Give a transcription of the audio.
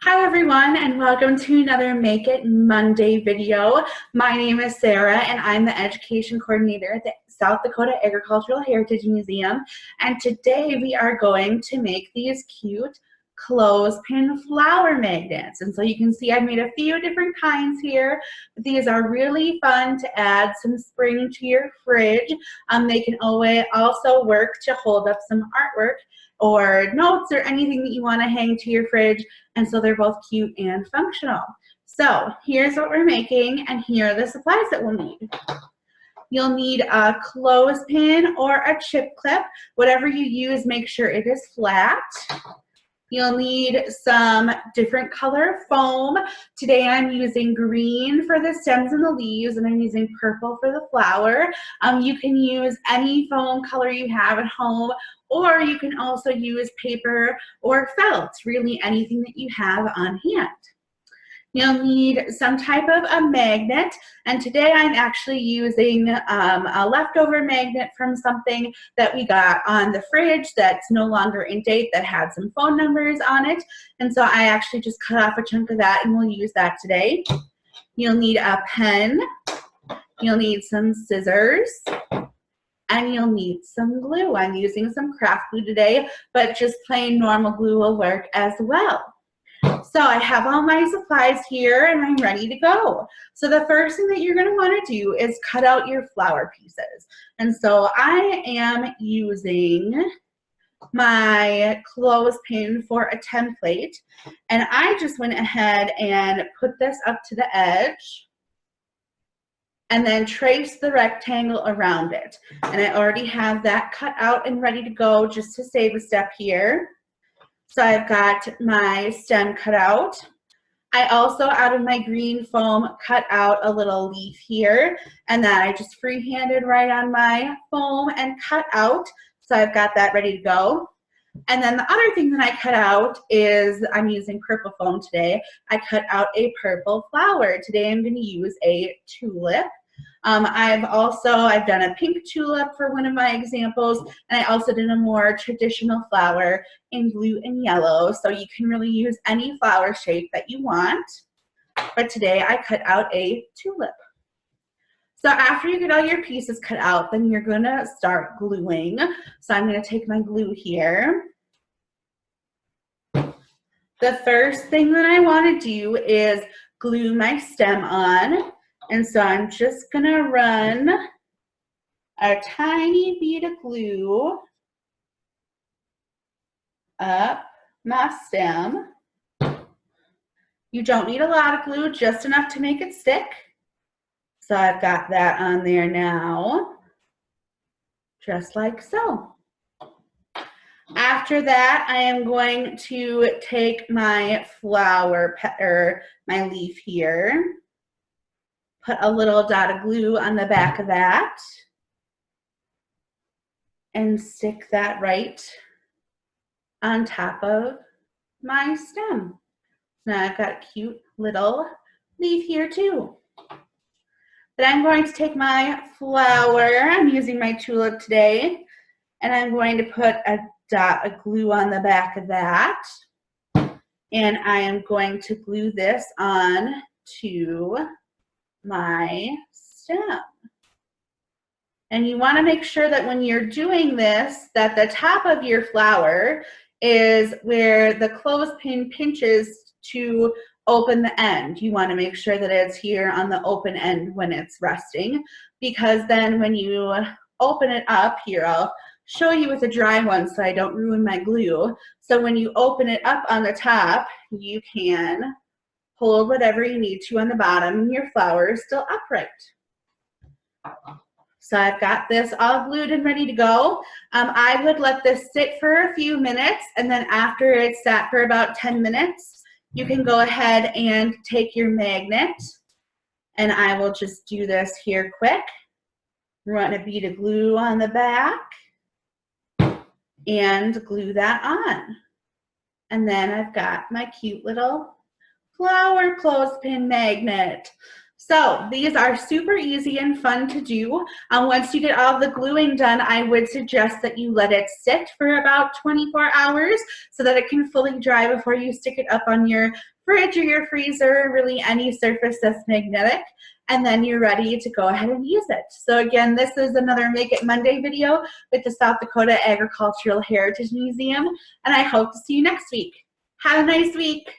Hi everyone, and welcome to another Make It Monday video. My name is Sarah and I'm the Education Coordinator at the South Dakota Agricultural Heritage Museum, and today we are going to make these cute clothespin flower magnets. And so you can see I've made a few different kinds here, but these are really fun to add some spring to your fridge. They can always also work to hold up some artwork or notes or anything that you want to hang to your fridge, and so they're both cute and functional. So here's what we're making, and here are the supplies that we'll need. You'll need a clothespin or a chip clip. Whatever you use, make sure it is flat. You'll need some different color foam. Today I'm using green for the stems and the leaves, and I'm using purple for the flower. You can use any foam color you have at home, or you can also use paper or felt, really anything that you have on hand. You'll need some type of a magnet, and today I'm actually using a leftover magnet from something that we got on the fridge that's no longer in date that had some phone numbers on it, and so I actually just cut off a chunk of that and we'll use that today. You'll need a pen, you'll need some scissors, and you'll need some glue. I'm using some craft glue today, but just plain normal glue will work as well. So I have all my supplies here and I'm ready to go. So the first thing that you're going to want to do is cut out your flower pieces. And so I am using my clothespin for a template, and I just went ahead and put this up to the edge and then trace the rectangle around it. And I already have that cut out and ready to go just to save a step here. So I've got my stem cut out. I also, out of my green foam, cut out a little leaf here, and that I just freehanded right on my foam and cut out. So I've got that ready to go. And then the other thing that I cut out is, I'm using purple foam today. I cut out a purple flower. Today I'm going to use a tulip. I've done a pink tulip for one of my examples, and I also did a more traditional flower in blue and yellow, so you can really use any flower shape that you want. But today I cut out a tulip. So after you get all your pieces cut out, then you're going to start gluing. So I'm going to take my glue here. The first thing that I want to do is glue my stem on. And so I'm just going to run a tiny bead of glue up my stem. You don't need a lot of glue, just enough to make it stick. So I've got that on there now, just like so. After that, I am going to take my flower or my leaf here, put a little dot of glue on the back of that, and stick that right on top of my stem. Now I've got a cute little leaf here too. Then I'm going to take my flower, I'm using my tulip today, and I'm going to put a dot of glue on the back of that, and I am going to glue this on to my stem. And you want to make sure that when you're doing this, that the top of your flower is where the clothespin pinches to open the end. You want to make sure that it's here on the open end when it's resting, because then when you open it up here, I'll show you with a dry one so I don't ruin my glue. So when you open it up on the top, you can hold whatever you need to on the bottom, and your flower is still upright. So I've got this all glued and ready to go. I would let this sit for a few minutes, and then after it's sat for about 10 minutes, you can go ahead and take your magnet, and I will just do this here quick. Run a bead of glue on the back and glue that on. And then I've got my cute little flower clothespin magnet. So these are super easy and fun to do. Once you get all the gluing done, I would suggest that you let it sit for about 24 hours so that it can fully dry before you stick it up on your fridge or your freezer, really any surface that's magnetic, and then you're ready to go ahead and use it. So again, this is another Make It Monday video with the South Dakota Agricultural Heritage Museum, and I hope to see you next week. Have a nice week.